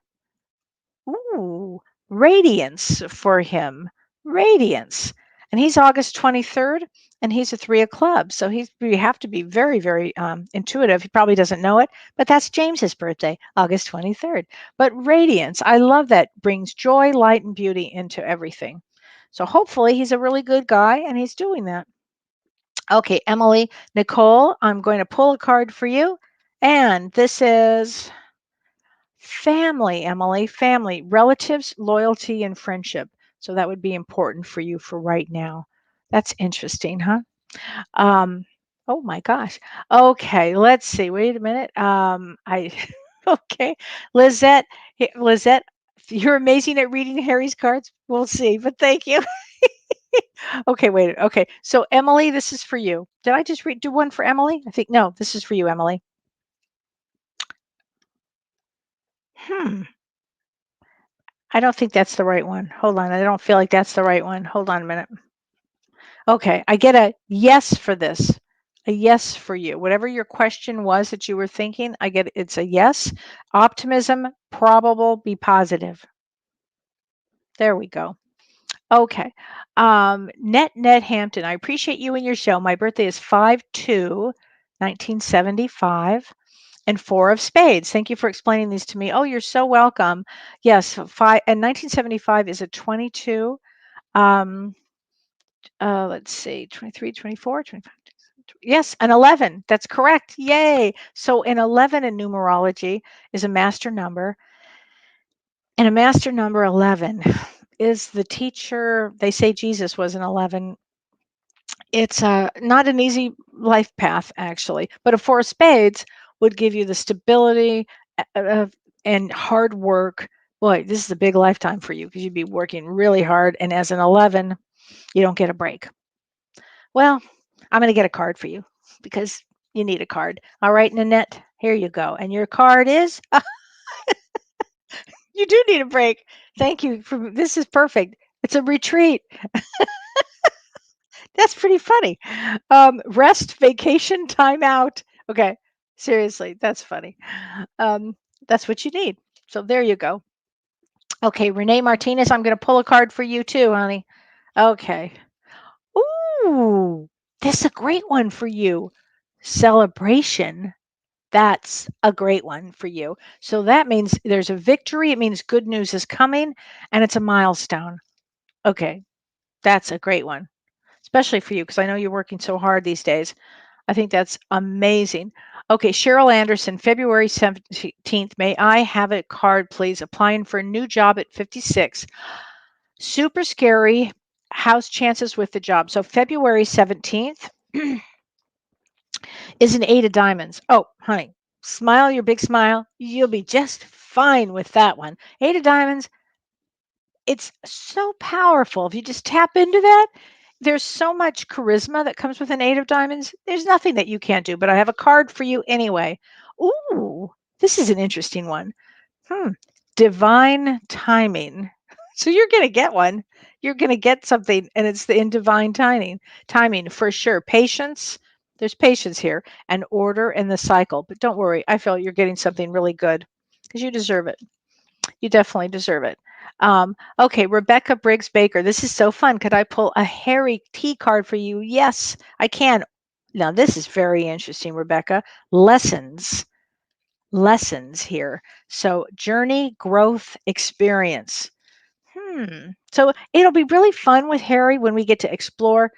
Ooh, radiance for him. Radiance. And he's August 23rd and he's a 3 of clubs. So we have to be very, very intuitive. He probably doesn't know it, but that's James's birthday, August 23rd. But radiance, I love that. Brings joy, light, and beauty into everything. So hopefully he's a really good guy and he's doing that. Okay, Emily, Nicole, I'm going to pull a card for you. And this is family, Emily, family, relatives, loyalty, and friendship. So that would be important for you for right now. That's interesting, huh? Um, oh my gosh. Okay, let's see. Wait a minute. I Okay. Lizette, Lizette, you're amazing at reading Harry's cards. We'll see, but thank you. Okay, wait. Okay. So Emily, this is for you. Did I just do one for Emily? I think no, this is for you, Emily. Hmm. I don't think that's the right one. Hold on. I don't feel like that's the right one. Hold on a minute. Okay. I get a yes for this. A yes for you. Whatever your question was that you were thinking, I get it's a yes. Optimism, probable, be positive. There we go. Okay. Net Hampton, I appreciate you and your show. My birthday is 5/2, 1975, and 4 of spades. Thank you for explaining these to me. Oh, you're so welcome. Yes, 5 and 1975 is a 22. Um, let's see, 23, 24, 25. Yes, an 11. That's correct. Yay. So an 11 in numerology is a master number. And a master number 11 is the teacher. They say Jesus was an 11. It's not an easy life path, actually, but a 4 of spades would give you the stability and hard work. Boy, this is a big lifetime for you because you'd be working really hard. And as an 11, you don't get a break. Well, I'm going to get a card for you because you need a card. All right, Nanette, here you go. And your card is you do need a break. Thank you for this is perfect. It's a retreat. That's pretty funny. Rest, vacation, time out. Okay, seriously, that's funny. Um, that's what you need. So there you go. Okay, Renee Martinez, I'm going to pull a card for you too, honey. Okay. Ooh, this is a great one for you. Celebration. That's a great one for you. So that means there's a victory. It means good news is coming and it's a milestone. Okay, that's a great one, especially for you because I know you're working so hard these days. I think that's amazing. Okay, Cheryl Anderson, February 17th. May I have a card, please? Applying for a new job at 56. Super scary. How's chances with the job? So February 17th is an 8 of diamonds. Oh, honey, smile your big smile. You'll be just fine with that one. 8 of diamonds, it's so powerful. If you just tap into that, there's so much charisma that comes with an 8 of diamonds. There's nothing that you can't do, but I have a card for you anyway. Ooh, this is an interesting one. Divine timing. So you're going to get one. You're going to get something, and it's in divine timing. Timing for sure. Patience. There's patience here, and order in the cycle. But don't worry. I feel you're getting something really good because you deserve it. You definitely deserve it. Okay, Rebecca Briggs Baker. This is so fun. Could I pull a Harry T card for you? Yes, I can. Now, this is very interesting, Rebecca. Lessons here. So, journey, growth, experience. So it'll be really fun with Harry when we get to explore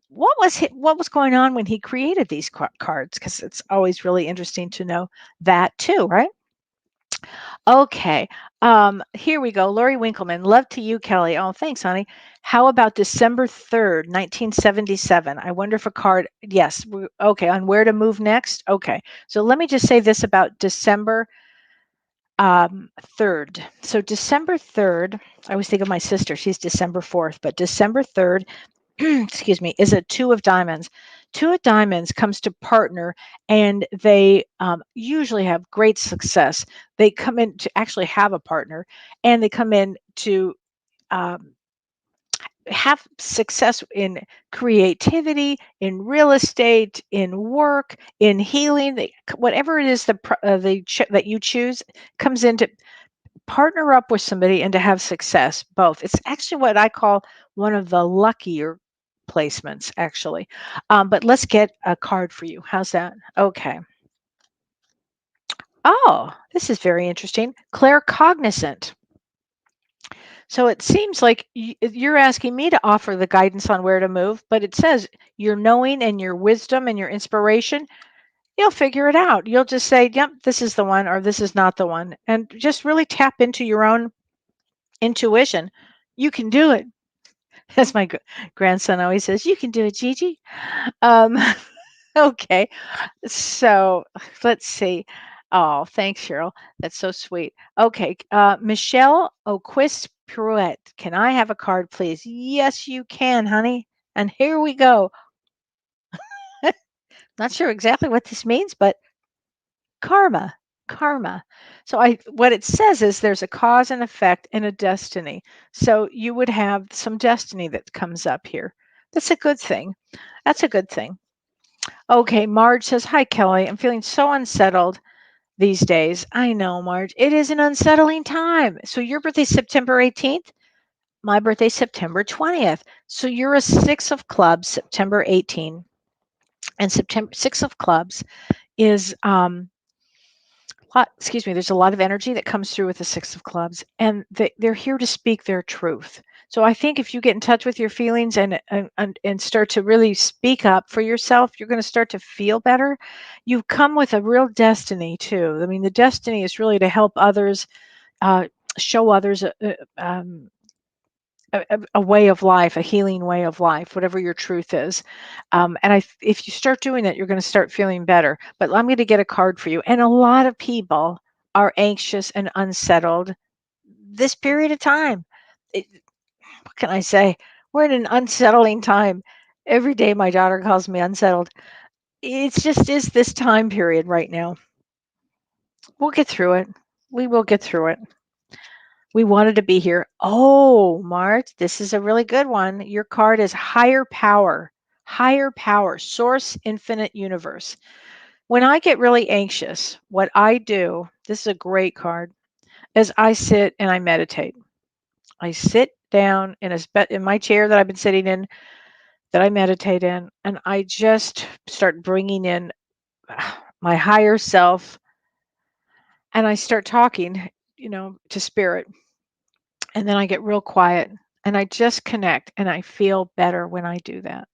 what was going on when he created these cards because it's always really interesting to know that too, right? Okay. Here we go. Lori Winkleman. Love to you, Kelly. Oh, thanks, honey. How about December 3rd, 1977? I wonder if a card. Yes. Okay. On where to move next. Okay. So let me just say this about December 3rd. So December 3rd, I always think of my sister. She's December 4th, but December 3rd, excuse me, is a 2 of diamonds. 2 of diamonds comes to partner, and they usually have great success. They come in to actually have a partner, and they come in to um, have success in creativity, in real estate, in work, in healing. Whatever it is that you choose comes into partner up with somebody and to have success both. It's actually what I call one of the luckier placements, actually. But let's get a card for you. How's that? Okay. Oh, this is very interesting. Claircognizant. So it seems like you're asking me to offer the guidance on where to move, but it says your knowing and your wisdom and your inspiration, you'll figure it out. You'll just say, yep, this is the one or this is not the one. And just really tap into your own intuition. You can do it. As my grandson always says, you can do it, Gigi. Um, okay, so let's see. Oh, thanks, Cheryl. That's so sweet. Okay, Michelle O'Quist Pirouette. Can I have a card, please? Yes, you can, honey. And here we go. Not sure exactly what this means, but karma, karma. So what it says is there's a cause and effect and a destiny. So you would have some destiny that comes up here. That's a good thing. That's a good thing. Okay, Marge says, "Hi, Kelly. I'm feeling so unsettled these days." I know, Marge. It is an unsettling time. So your birthday's September 18th. My birthday's September 20th. So you're a six of clubs, September 18. And September six of clubs is excuse me, there's a lot of energy that comes through with the six of clubs, and they're here to speak their truth. So I think if you get in touch with your feelings and start to really speak up for yourself, you're going to start to feel better. You come with a real destiny too. I mean, the destiny is really to help others, uh, show others a way of life, a healing way of life, whatever your truth is. If you start doing that, you're going to start feeling better. But I'm going to get a card for you. And a lot of people are anxious and unsettled this period of time. What can I say? We're in an unsettling time. Every day my daughter calls me unsettled. It just is this time period right now. We'll get through it. We will get through it. We wanted to be here. Oh, Mart, this is a really good one. Your card is higher power, source, infinite universe. When I get really anxious, what I do, this is a great card, is I sit and I meditate. I sit down in my chair that I've been sitting in, that I meditate in, and I just start bringing in my higher self, and I start talking, to spirit. And then I get real quiet and I just connect and I feel better when I do that.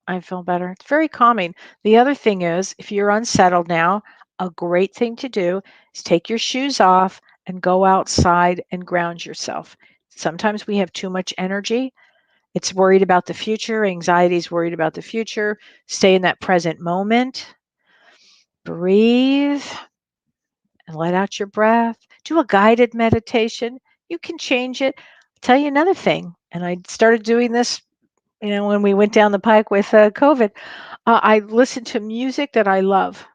I feel better. It's very calming. The other thing is, if you're unsettled now, a great thing to do is take your shoes off and go outside and ground yourself. Sometimes we have too much energy. It's worried about the future. Anxiety is worried about the future. Stay in that present moment. Breathe and let out your breath. Do a guided meditation. You can change it. I'll tell you another thing, and I started doing this, when we went down the pike with COVID. I listen to music that I love.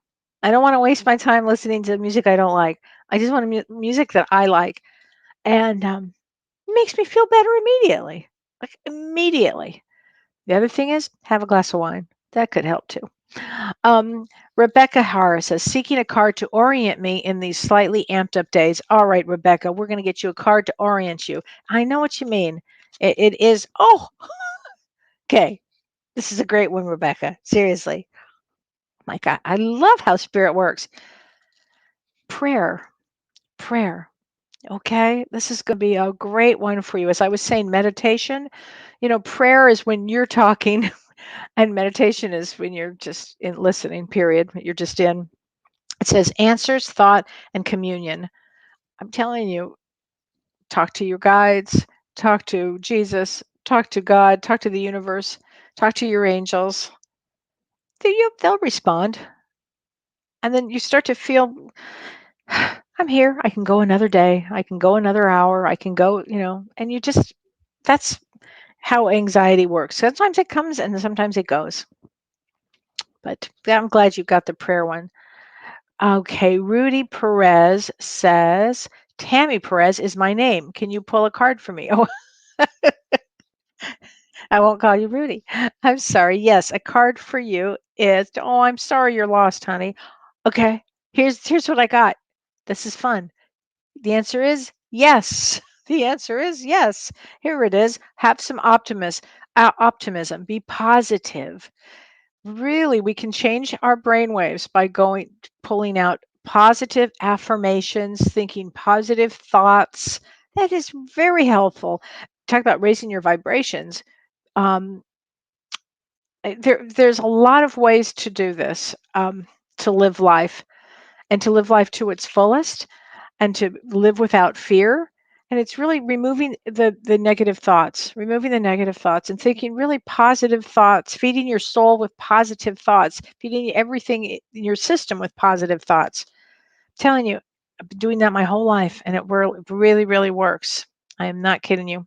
I don't want to waste my time listening to music I don't like. I just want music that I like, and it makes me feel better immediately. Like immediately. The other thing is have a glass of wine. That could help too. Um, Rebecca Harris says, "Seeking a card to orient me in these slightly amped up days." All right, Rebecca, we're going to get you a card to orient you. I know what you mean. It is, oh, okay. This is a great one, Rebecca. Seriously. My God, I love how spirit works. Prayer, prayer. Okay, this is going to be a great one for you. As I was saying, meditation, prayer is when you're talking, and meditation is when you're just in listening, period. You're just in. It says answers, thought, and communion. I'm telling you, talk to your guides, talk to Jesus, talk to God, talk to the universe, talk to your angels. They'll respond. And then you start to feel, I'm here. I can go another day. I can go another hour. I can go, and that's how anxiety works. Sometimes it comes and sometimes it goes. But I'm glad you got the prayer one. Okay, Rudy Perez says, "Tammy Perez is my name. Can you pull a card for me?" Oh, I won't call you Rudy. I'm sorry. Yes, a card for you is, oh, I'm sorry you're lost, honey. Okay, here's what I got. This is fun. The answer is yes. The answer is yes. Here it is. Have some optimism. Be positive. Really, we can change our brain waves by pulling out positive affirmations, thinking positive thoughts. That is very helpful. Talk about raising your vibrations. Um, there's a lot of ways to do this, to live life and to live life to its fullest and to live without fear. And it's really removing the negative thoughts, and thinking really positive thoughts, feeding your soul with positive thoughts, feeding everything in your system with positive thoughts. telling you, I've been doing that my whole life, and it really, really works. I am not kidding you.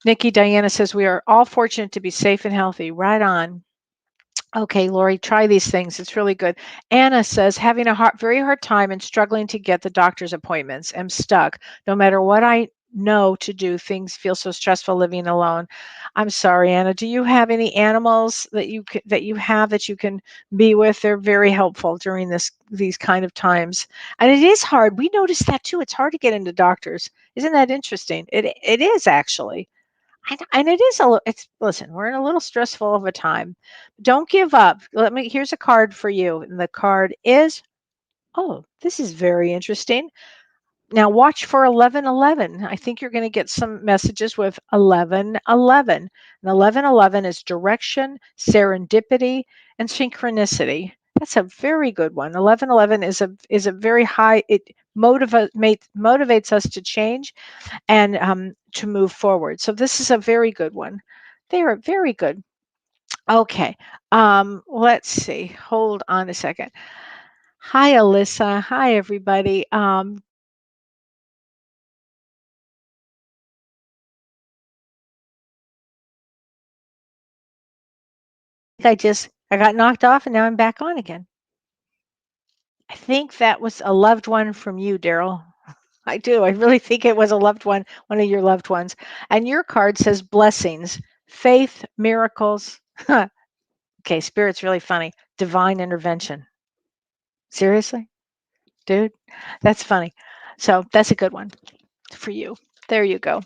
Nikki Diana says, we are all fortunate to be safe and healthy. Right on. Okay, Lori, try these things. It's really good. Anna says, having a very hard time and struggling to get the doctor's appointments. I'm stuck. No matter what I know to do, things feel so stressful living alone. I'm sorry, Anna. Do you have any animals that you have that you can be with? They're very helpful during these kind of times. And it is hard. We notice that too. It's hard to get into doctors. Isn't that interesting? It is actually. And it is it's listen, we're in a little stressful of a time. Don't give up. Here's a card for you. And the card is, oh, this is very interesting. Now watch for 1111. I think you're going to get some messages with 1111. And 1111 is direction, serendipity, and synchronicity. That's a very good one. 1111 is a very high, it motivates us to change and to move forward. So this is a very good one. They are very good. Okay. Let's see. Hold on a second. Hi, Alyssa. Hi, everybody. I got knocked off and now I'm back on again. I think that was a loved one from you, Daryl. I do. I really think it was a loved one of your loved ones. And your card says blessings, faith, miracles. Okay, Spirit's really funny. Divine intervention. Seriously? Dude, that's funny. So that's a good one for you. There you go.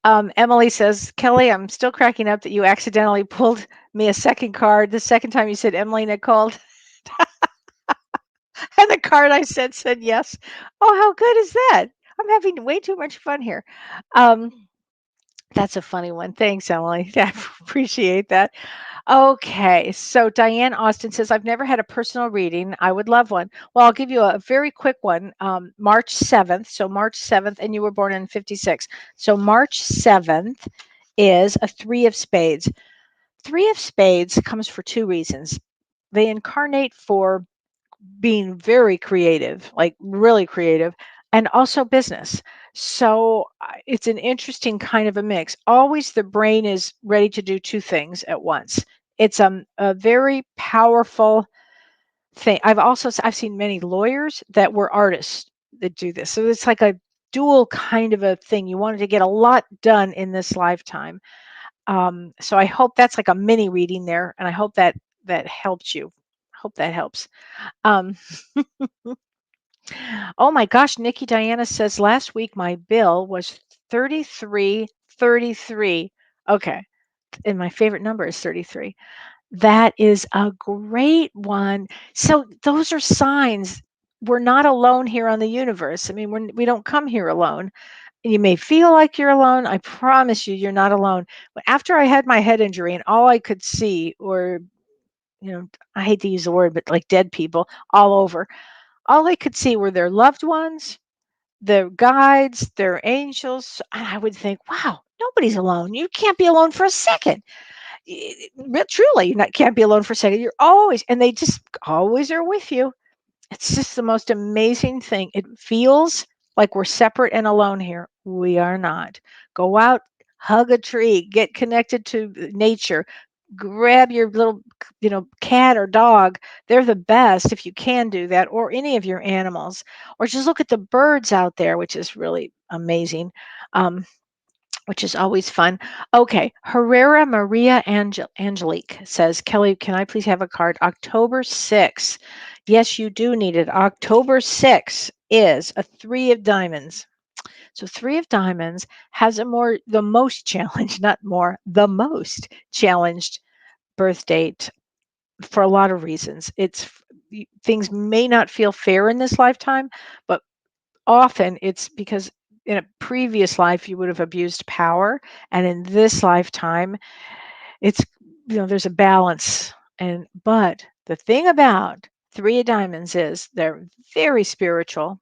Emily says, Kellee, I'm still cracking up that you accidentally pulled me a second card the second time you said Emily Nicole. And the card I said yes. Oh, how good is that? I'm having way too much fun here. Um, that's a funny one. Thanks, Emily. I appreciate that. Okay, so Diane Austin says, I've never had a personal reading. I would love one. Well, I'll give you a very quick one. March 7th. So March 7th, and you were born in 56. So March 7th is a three of spades. Three of spades comes for two reasons. They incarnate for being very creative, like really creative, and also business. So it's an interesting kind of a mix. Always the brain is ready to do two things at once. It's a very powerful thing. I've seen many lawyers that were artists that do this. So it's like a dual kind of a thing. You wanted to get a lot done in this lifetime. So I hope that's like a mini reading there, and I hope that helped you. Hope that helps. Um, Oh my gosh, Nikki Diana says last week my bill was 3333. Okay. And my favorite number is 33. That is a great one. So those are signs we're not alone here on the universe. I mean, we don't come here alone. You may feel like you're alone. I promise you, you're not alone. But after I had my head injury and all I could see were, I hate to use the word, but like dead people all over, all I could see were their loved ones, their guides, their angels. And I would think, wow, nobody's alone. You can't be alone for a second. Truly, can't be alone for a second. You're always, and they just always are with you. It's just the most amazing thing. It feels like we're separate and alone here. We are not. Go out, hug a tree, get connected to nature, grab your little, cat or dog. They're the best if you can do that, or any of your animals, or just look at the birds out there, which is really amazing. Which is always fun. Okay, Herrera Maria Angelique says, Kellee, can I please have a card? October 6th. Yes, you do need it. October 6th is a three of diamonds. So three of diamonds has the most challenged, not more, the most challenged birth date for a lot of reasons. Things may not feel fair in this lifetime, but often it's because in a previous life you would have abused power, and in this lifetime it's there's a balance. But the thing about three of diamonds is they're very spiritual,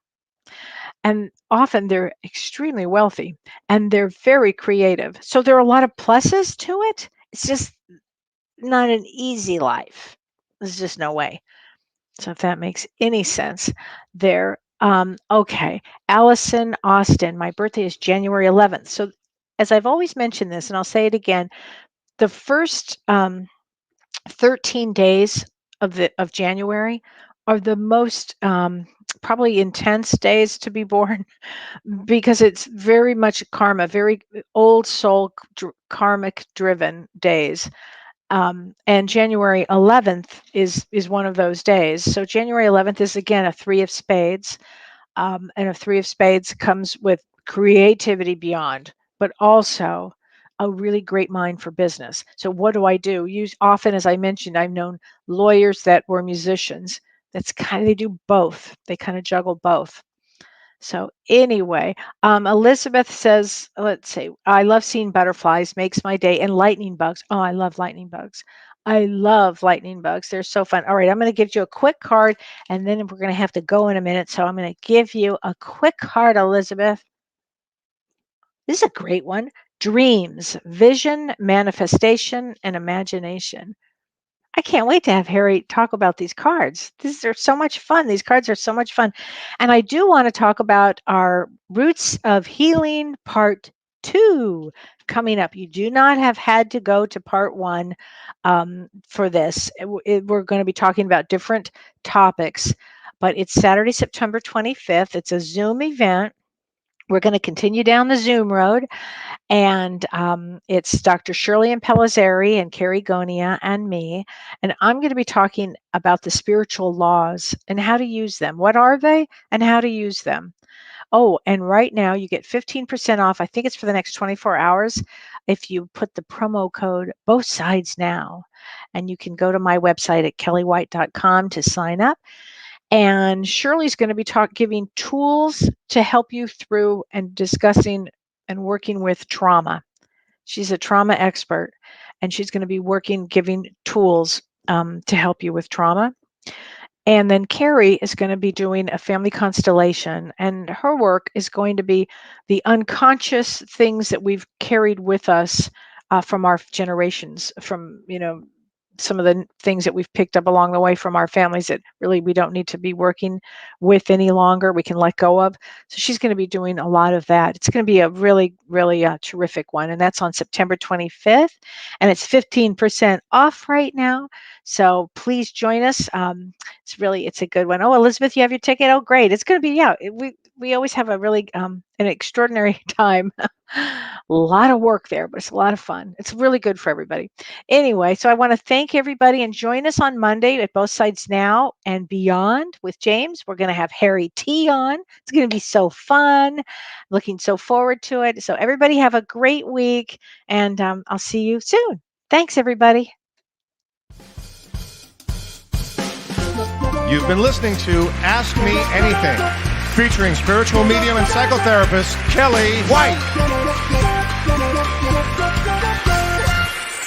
and often they're extremely wealthy, and they're very creative. So there are a lot of pluses to it. It's just not an easy life. There's just no way. So if that makes any sense there. Okay. Allison Austin, my birthday is January 11th. So, as I've always mentioned this, and I'll say it again, the first 13 days of January are the most probably intense days to be born because it's very much karma, very old soul karmic driven days. And January 11th is one of those days. So January 11th is again a three of spades, and a three of spades comes with creativity beyond, but also a really great mind for business. So what do I do? Often, as I mentioned, I've known lawyers that were musicians. That's kind of, they do both. They kind of juggle both. So anyway, Elizabeth says, let's see, I love seeing butterflies, makes my day, and lightning bugs. Oh, I love lightning bugs. I love lightning bugs. They're so fun. All right, I'm going to give you a quick card, and then we're going to have to go in a minute. So I'm going to give you a quick card, Elizabeth. This is a great one. Dreams, vision, manifestation, and imagination. I can't wait to have Harry talk about these cards. These are so much fun. These cards are so much fun. And I do want to talk about our Roots of Healing Part 2 coming up. You do not have had to go to Part 1 for this. We're going to be talking about different topics, but it's Saturday, September 25th. It's a Zoom event. We're going to continue down the Zoom road. And it's Dr. Shirley and Pellizzari and Carrie Gonia and me. And I'm going to be talking about the spiritual laws and how to use them. What are they and how to use them? Oh, and right now you get 15% off. I think it's for the next 24 hours if you put the promo code Both Sides Now. And you can go to my website at kelleewhite.com to sign up. And Shirley's going to be giving tools to help you through and discussing and working with trauma. She's a trauma expert, and she's going to be giving tools to help you with trauma. And then Carrie is going to be doing a family constellation, and her work is going to be the unconscious things that we've carried with us from our generations, from, some of the things that we've picked up along the way from our families that really we don't need to be working with any longer. We can let go of. So she's going to be doing a lot of that. It's going to be a really, really terrific one. And that's on September 25th. And it's 15% off right now. So please join us. It's a good one. Oh, Elizabeth, you have your ticket? Oh, great. It's going to be, we always have a really an extraordinary time. A lot of work there, but it's a lot of fun. It's really good for everybody. Anyway, so I want to thank everybody and join us on Monday at Both Sides Now and Beyond with James. We're going to have Harry T on. It's going to be so fun. Looking so forward to it. So everybody have a great week, and I'll see you soon. Thanks, everybody. You've been listening to Ask Me Anything, featuring spiritual medium and psychotherapist Kellee White.